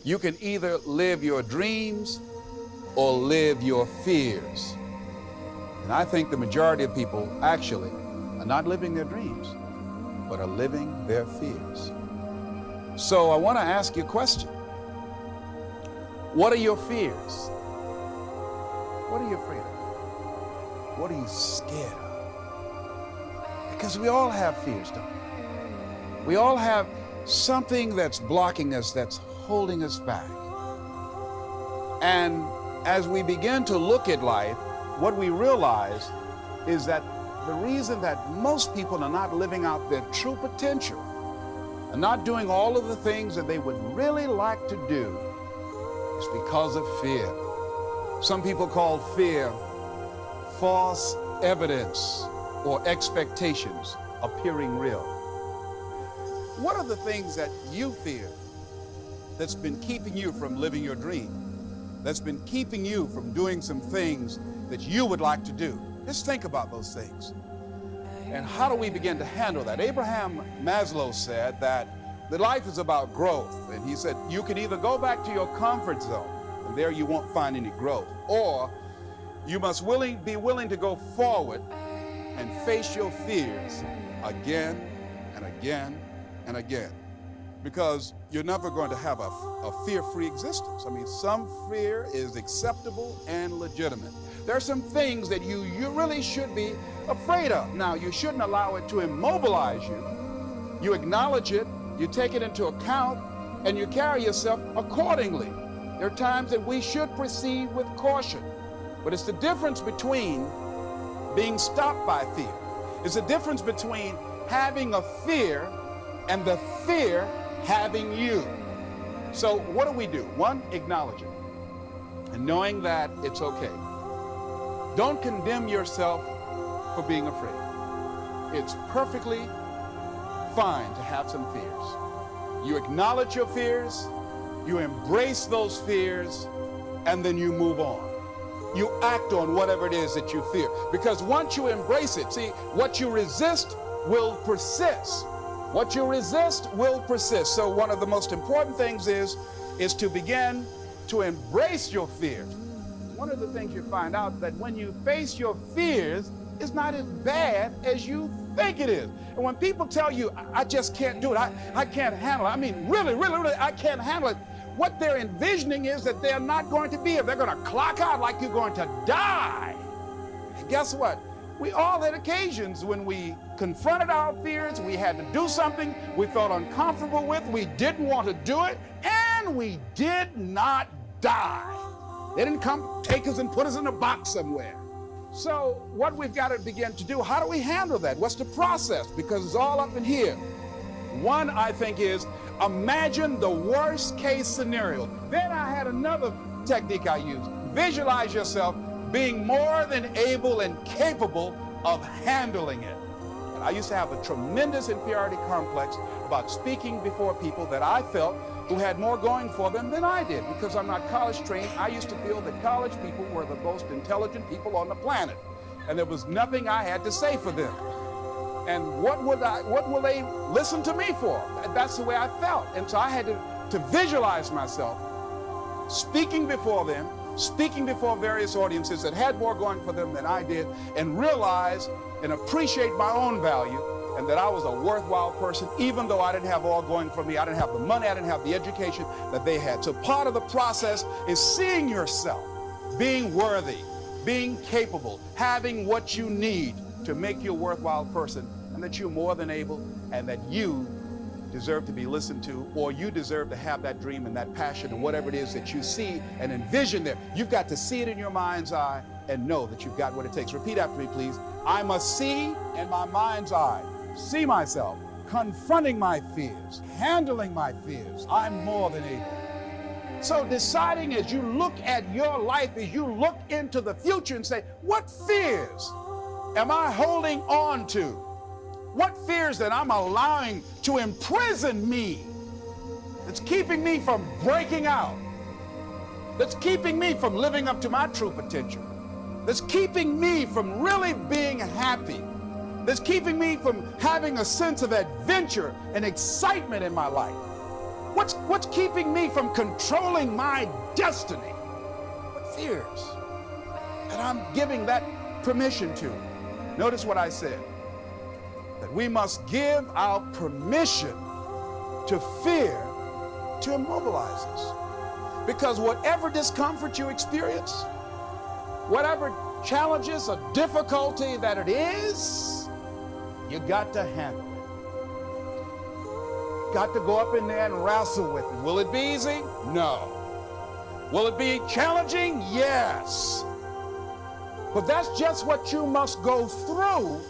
You can either live your dreams or live your fears. And I think the majority of people actually are not living their dreams, but are living their fears. So I want to ask you a question. What are your fears? What are you afraid of? What are you scared of? Because we all have fears, don't we? We all have something that's blocking us, that's holding us back. And as we begin to look at life, what we realize is that the reason that most people are not living out their true potential and not doing all of the things that they would really like to do is because of fear. Some people call fear false evidence or expectations appearing real. What are the things that you fear that's been keeping you from living your dream, that's been keeping you from doing some things that you would like to do? Just think about those things. And how do we begin to handle that? Abraham Maslow said that the life is about growth. And he said, you can either go back to your comfort zone, and there you won't find any growth, or you must be willing to go forward and face your fears again and again and again. Because you're never going to have a fear-free existence. I mean, some fear is acceptable and legitimate. There are some things that you really should be afraid of. Now, you shouldn't allow it to immobilize you. You acknowledge it, you take it into account, and you carry yourself accordingly. There are times that we should proceed with caution. But it's the difference between being stopped by fear. It's the difference between having a fear and the fear having you. So what do? One, acknowledge it. And knowing that it's okay. Don't condemn yourself for being afraid. It's perfectly fine to have some fears. You acknowledge your fears, you embrace those fears, and then you move on. You act on whatever it is that you fear. Because once you embrace it, see, what you resist will persist. What you resist will persist. So one of the most important things is to begin to embrace your fears. One of the things you find out that when you face your fears, it's not as bad as you think it is. And when people tell you, I just can't do it, I can't handle it, I mean, really, I can't handle it, what they're envisioning is that they're not going to be here. They're going to clock out like you're going to die. And guess what? We all had occasions when we confronted our fears, we had to do something we felt uncomfortable with, we didn't want to do it, and we did not die. They didn't come take us and put us in a box somewhere. So what we've got to begin to do, how do we handle that? What's the process? Because it's all up in here. One, I think, is imagine the worst case scenario. Then I had another technique I used. Visualize yourself being more than able and capable of handling it. And I used to have a tremendous inferiority complex about speaking before people that I felt who had more going for them than I did. Because I'm not college trained, I used to feel that college people were the most intelligent people on the planet. And there was nothing I had to say for them. And what will they listen to me for? That's the way I felt. And so I had to visualize myself speaking before them, speaking before various audiences that had more going for them than I did, and realize and appreciate my own value, and that I was a worthwhile person, even though I didn't have all going for me. I didn't have the money, I didn't have the education that they had. So part of the process is seeing yourself, being worthy, being capable, having what you need to make you a worthwhile person, and that you're more than able, and that you deserve to be listened to, or you deserve to have that dream and that passion and whatever it is that you see and envision there. You've got to see it in your mind's eye and know that you've got what it takes. Repeat after me, please. I must see in my mind's eye, see myself confronting my fears, handling my fears. I'm more than able. So deciding as you look at your life, as you look into the future and say, what fears am I holding on to? What fears that I'm allowing to imprison me, that's keeping me from breaking out, that's keeping me from living up to my true potential, that's keeping me from really being happy, that's keeping me from having a sense of adventure and excitement in my life? What's keeping me from controlling my destiny? What fears? And I'm giving that permission to. Notice what I said, that we must give our permission to fear to immobilize us. Because whatever discomfort you experience, whatever challenges or difficulty that it is, you got to handle it. Got to go up in there and wrestle with it. Will it be easy? No. Will it be challenging? Yes. But that's just what you must go through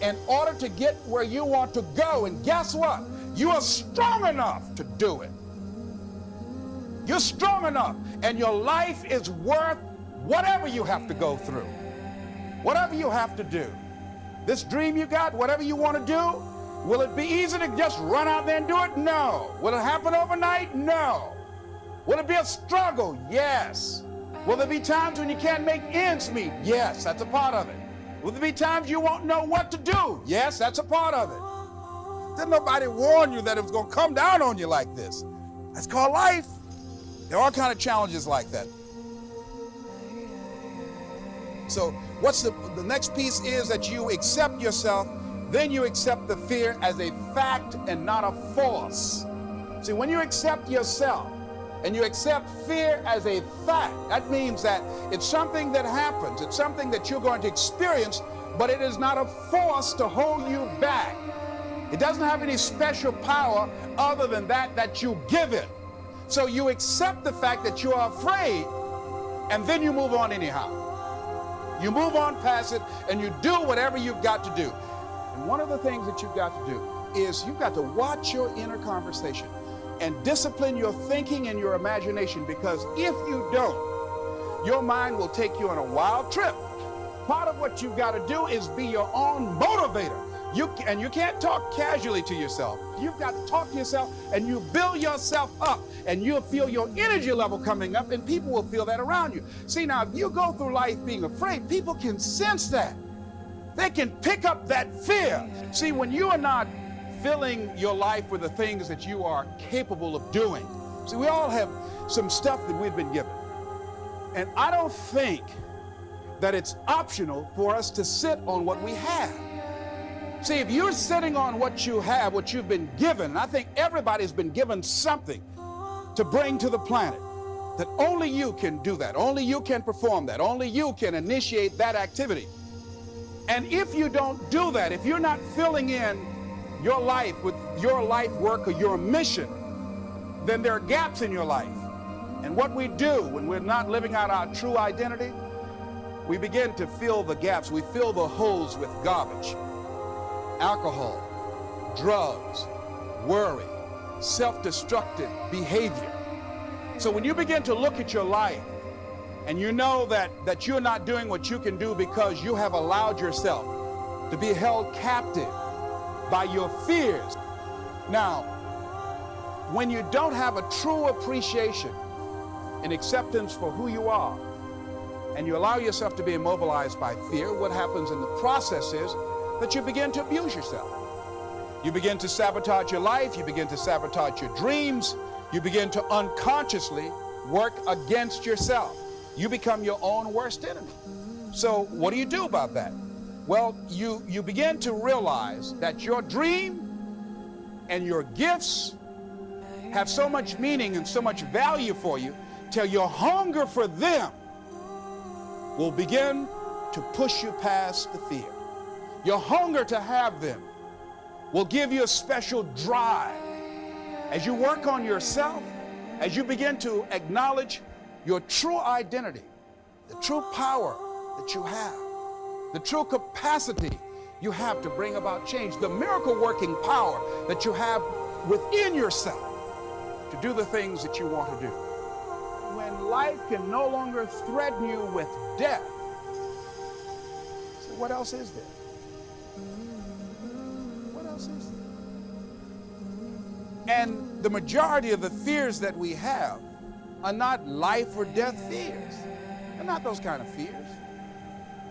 in order to get where you want to go. And guess what? You are strong enough to do it. You're strong enough, and your life is worth whatever you have to go through, whatever you have to do. This dream you got, whatever you want to do, will it be easy to just run out there and do it? No. Will it happen overnight? No. Will it be a struggle? Yes. Will there be times when you can't make ends meet? Yes, that's a part of it. Will there be times you won't know what to do? Yes, that's a part of it. Didn't nobody warn you that it was going to come down on you like this? That's called life. There are all kinds of challenges like that. So what's the next piece is that you accept yourself, then you accept the fear as a fact and not a force. See, when you accept yourself and you accept fear as a fact, that means that it's something that happens. It's something that you're going to experience, but it is not a force to hold you back. It doesn't have any special power other than that you give it. So you accept the fact that you are afraid, and then you move on anyhow. You move on past it, and you do whatever you've got to do. And one of the things that you've got to do is you've got to watch your inner conversation and discipline your thinking and your imagination, because if you don't, your mind will take you on a wild trip. Part of what you've got to do is be your own motivator. You can't talk casually to yourself. You've got to talk to yourself, and you build yourself up, and you'll feel your energy level coming up, and people will feel that around you. See, now, if you go through life being afraid, people can sense that. They can pick up that fear. See, when you are not filling your life with the things that you are capable of doing, see, we all have some stuff that we've been given. And I don't think that it's optional for us to sit on what we have. See, if you're sitting on what you have, what you've been given, I think everybody's been given something to bring to the planet, that only you can do that, only you can perform that, only you can initiate that activity. And if you don't do that, if you're not filling in your life with your life work or your mission, then there are gaps in your life. And what we do when we're not living out our true identity, we begin to fill the gaps. We fill the holes with garbage. Alcohol, drugs, worry, self-destructive behavior. So when you begin to look at your life and you know that you're not doing what you can do because you have allowed yourself to be held captive by your fears. Now, when you don't have a true appreciation and acceptance for who you are, and you allow yourself to be immobilized by fear, what happens in the process is that you begin to abuse yourself. You begin to sabotage your life, you begin to sabotage your dreams, you begin to unconsciously work against yourself. You become your own worst enemy. So what do you do about that? Well, you begin to realize that your dream and your gifts have so much meaning and so much value for you till your hunger for them will begin to push you past the fear. Your hunger to have them will give you a special drive. As you work on yourself, as you begin to acknowledge your true identity, the true power that you have, the true capacity you have to bring about change, the miracle-working power that you have within yourself to do the things that you want to do. When life can no longer threaten you with death, so what else is there? What else is there? And the majority of the fears that we have are not life or death fears. They're not those kind of fears.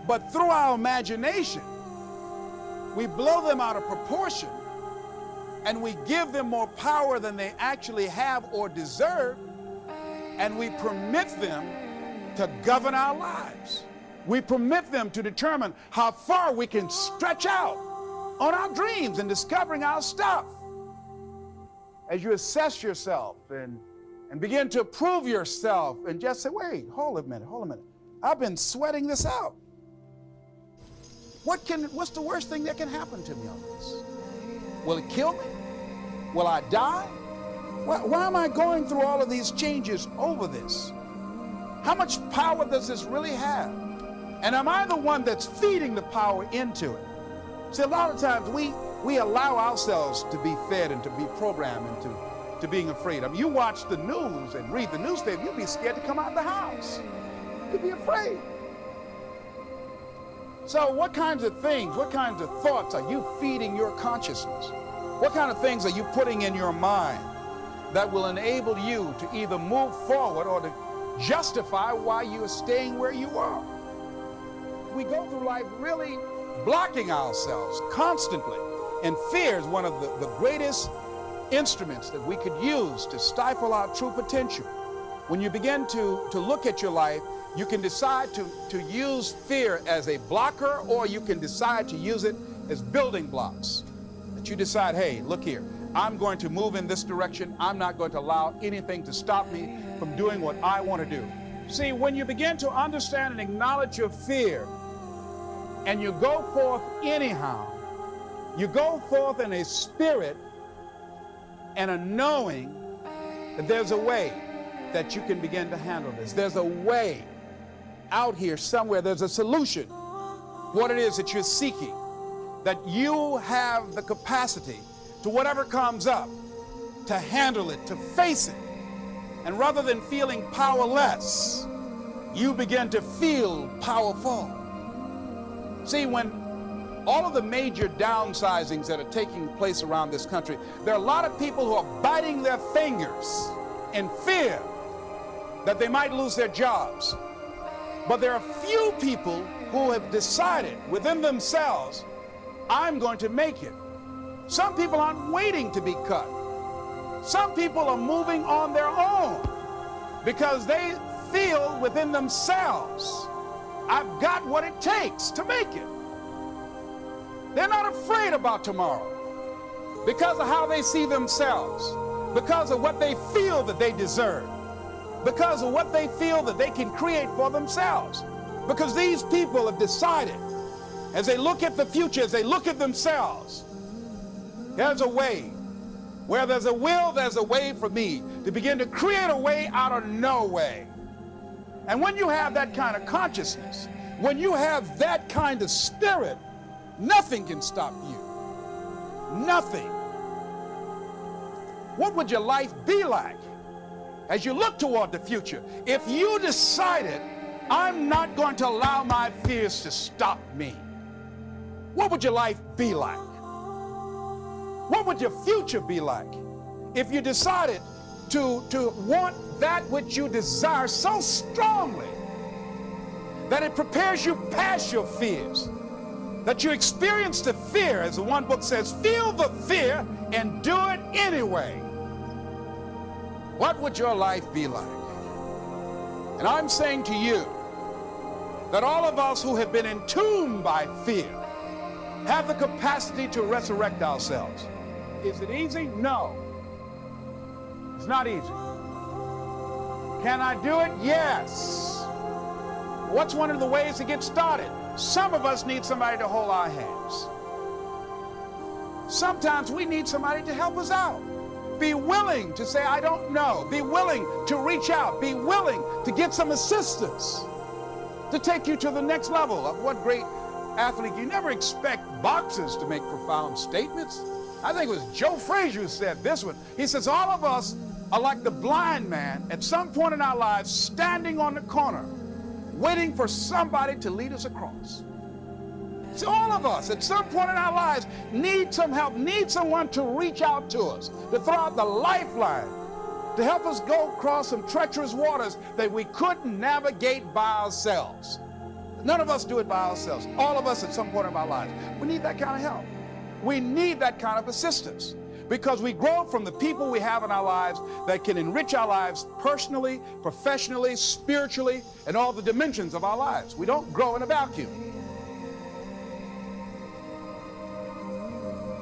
But through our imagination, we blow them out of proportion and we give them more power than they actually have or deserve, and we permit them to govern our lives. We permit them to determine how far we can stretch out on our dreams and discovering our stuff. As you assess yourself and begin to prove yourself and just say, wait, hold a minute. I've been sweating this out. What's the worst thing that can happen to me on this? Will it kill me? Will I die? Why am I going through all of these changes over this? How much power does this really have? And am I the one that's feeding the power into it? See, a lot of times we allow ourselves to be fed and to be programmed into being afraid. I mean, you watch the news and read the newspaper, you'll be scared to come out of the house. You'll be afraid. So what kinds of things, what kinds of thoughts are you feeding your consciousness? What kind of things are you putting in your mind that will enable you to either move forward or to justify why you are staying where you are? We go through life really blocking ourselves constantly, and fear is one of the greatest instruments that we could use to stifle our true potential. When you begin to look at your life, you can decide to use fear as a blocker, or you can decide to use it as building blocks. That you decide, hey, look here, I'm going to move in this direction. I'm not going to allow anything to stop me from doing what I want to do. See, when you begin to understand and acknowledge your fear, and you go forth anyhow, you go forth in a spirit and a knowing that there's a way that you can begin to handle this. There's a way out here somewhere. There's a solution. What it is that you're seeking, that you have the capacity to whatever comes up, to handle it, to face it. And rather than feeling powerless, you begin to feel powerful. See, when all of the major downsizings that are taking place around this country, there are a lot of people who are biting their fingers in fear that they might lose their jobs. But there are few people who have decided within themselves, I'm going to make it. Some people aren't waiting to be cut. Some people are moving on their own because they feel within themselves, I've got what it takes to make it. They're not afraid about tomorrow because of how they see themselves, because of what they feel that they deserve, because of what they feel that they can create for themselves. Because these people have decided, as they look at the future, as they look at themselves, there's a way. Where there's a will, there's a way for me to begin to create a way out of no way. And when you have that kind of consciousness, when you have that kind of spirit, nothing can stop you. Nothing. What would your life be like as you look toward the future if you decided, I'm not going to allow my fears to stop me? What would your life be like? What would your future be like if you decided to want that which you desire so strongly that it prepares you past your fears, that you experience the fear, as the one book says, feel the fear and do it anyway? What would your life be like? And I'm saying to you that all of us who have been entombed by fear have the capacity to resurrect ourselves. Is it easy? No. It's not easy. Can I do it? Yes. What's one of the ways to get started? Some of us need somebody to hold our hands. Sometimes we need somebody to help us out. Be willing to say, I don't know. Be willing to reach out. Be willing to get some assistance to take you to the next level. Of what great athlete. You never expect boxers to make profound statements. I think it was Joe Frazier who said this one. He says, all of us are like the blind man at some point in our lives standing on the corner waiting for somebody to lead us across. So all of us at some point in our lives need some help, need someone to reach out to us, to throw out the lifeline, to help us go across some treacherous waters that we couldn't navigate by ourselves. None of us do it by ourselves. All of us at some point in our lives. We need that kind of help. We need that kind of assistance. because we grow from the people we have in our lives that can enrich our lives personally, professionally, spiritually, and all the dimensions of our lives. We don't grow in a vacuum.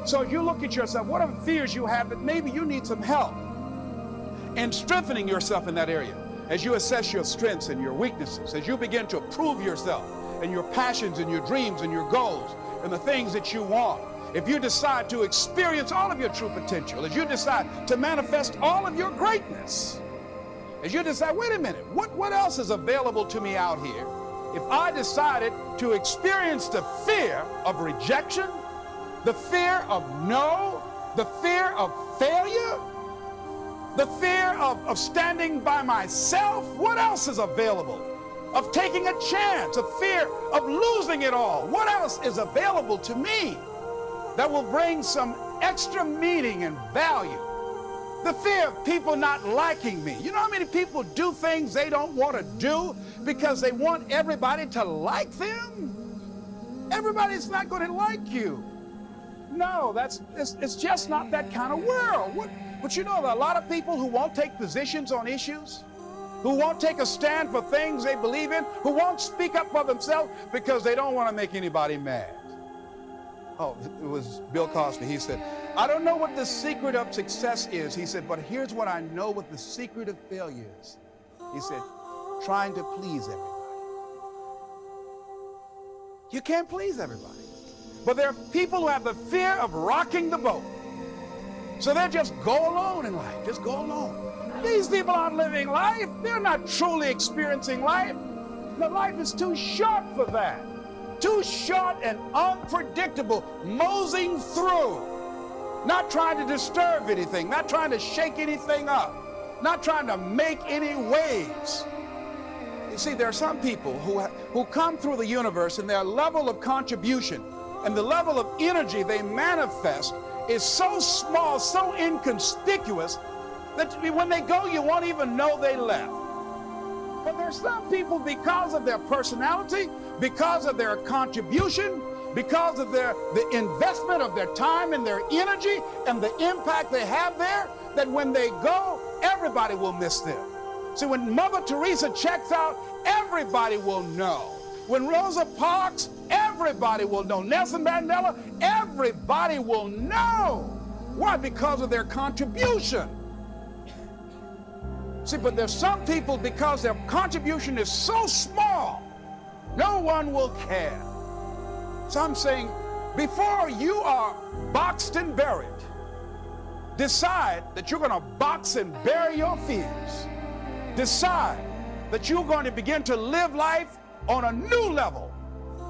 So if you look at yourself, what are the fears you have that maybe you need some help in strengthening yourself in that area? As you assess your strengths and your weaknesses, as you begin to prove yourself and your passions and your dreams and your goals and the things that you want, if you decide to experience all of your true potential, as you decide to manifest all of your greatness, as you decide, wait a minute, what else is available to me out here if I decided to experience the fear of rejection, the fear of no, the fear of failure, the fear of standing by myself? What else is available? Of taking a chance, a fear of losing it all. What else is available to me that will bring some extra meaning and value? The fear of people not liking me. You know how many people do things they don't want to do because they want everybody to like them? Everybody's not going to like you. No, it's just not that kind of world. But you know, there are a lot of people who won't take positions on issues, who won't take a stand for things they believe in, who won't speak up for themselves because they don't want to make anybody mad. Oh, it was Bill Cosby. He said, I don't know what the secret of success is. He said, but here's what I know what the secret of failure is. He said, trying to please everybody. You can't please everybody. But there are people who have the fear of rocking the boat. So they just go alone in life, just go alone. These people aren't living life. They're not truly experiencing life. The life is too short for that. Too short and unpredictable, moseying through. Not trying to disturb anything, not trying to shake anything up, not trying to make any waves. You see, there are some people who come through the universe and their level of contribution and the level of energy they manifest is so small, so inconspicuous, that when they go, you won't even know they left. But there's some people, because of their personality, because of their contribution, because of the investment of their time and their energy and the impact they have there, that when they go, everybody will miss them. See, when Mother Teresa checks out, everybody will know. When Rosa Parks, everybody will know. Nelson Mandela, everybody will know. Why? Because of their contribution. See, but there's some people, because their contribution is so small, no one will care. So I'm saying, before you are boxed and buried, decide that you're going to box and bury your fears. Decide that you're going to begin to live life on a new level,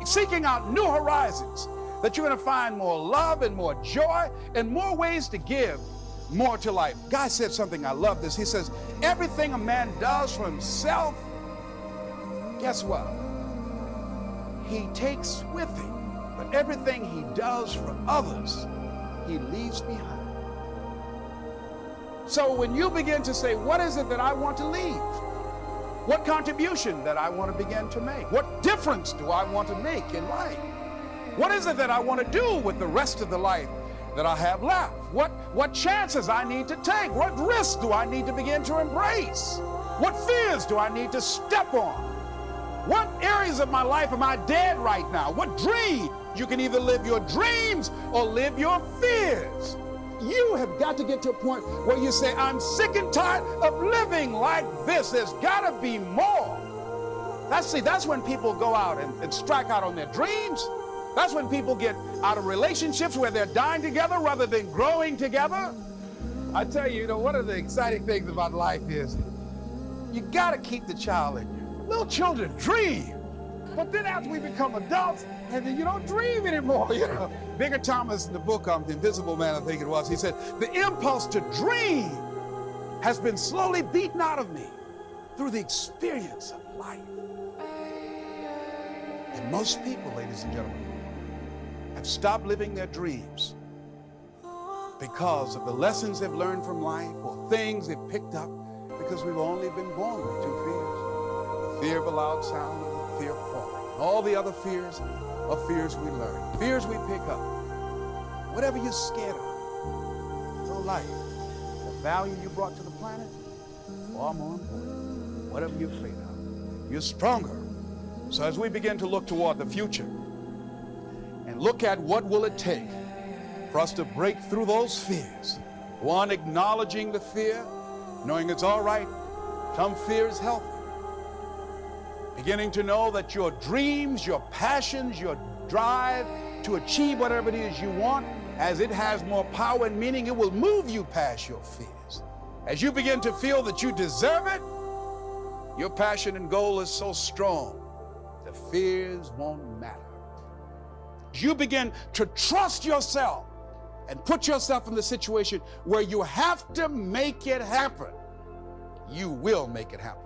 seeking out new horizons, that you're going to find more love and more joy and more ways to give more to life. Guy said something, I love this. He says, everything a man does for himself, guess what? He takes with him. But everything he does for others, he leaves behind. So when you begin to say, what is it that I want to leave? What contribution that I want to begin to make? What difference do I want to make in life? What is it that I want to do with the rest of the life that I have left? What chances I need to take? What risks do I need to begin to embrace? What fears do I need to step on? What areas of my life am I dead right now? What dream? You can either live your dreams or live your fears. You have got to get to a point where you say, I'm sick and tired of living like this. There's got to be more. That's when people go out and strike out on their dreams. That's when people get out of relationships where they're dying together rather than growing together. I tell you, one of the exciting things about life is you got to keep the child in you. Little children dream. But then after we become adults, and then you don't dream anymore, Bigger Thomas in the book, The Invisible Man, I think it was, he said, the impulse to dream has been slowly beaten out of me through the experience of life. And most people, ladies and gentlemen, have stopped living their dreams because of the lessons they've learned from life or things they've picked up because we've only been born with two fears. The fear of a loud sound and the fear of falling. All the other fears are fears we learn, fears we pick up. Whatever you're scared of, your life, the value you brought to the planet, far more important. Whatever you're afraid of, you're stronger. So as we begin to look toward the future and look at what will it take for us to break through those fears. One, acknowledging the fear, knowing it's all right. Some fear is healthy. Beginning to know that your dreams, your passions, your drive to achieve whatever it is you want, as it has more power and meaning, it will move you past your fears. As you begin to feel that you deserve it, your passion and goal is so strong, the fears won't matter. As you begin to trust yourself and put yourself in the situation where you have to make it happen, you will make it happen.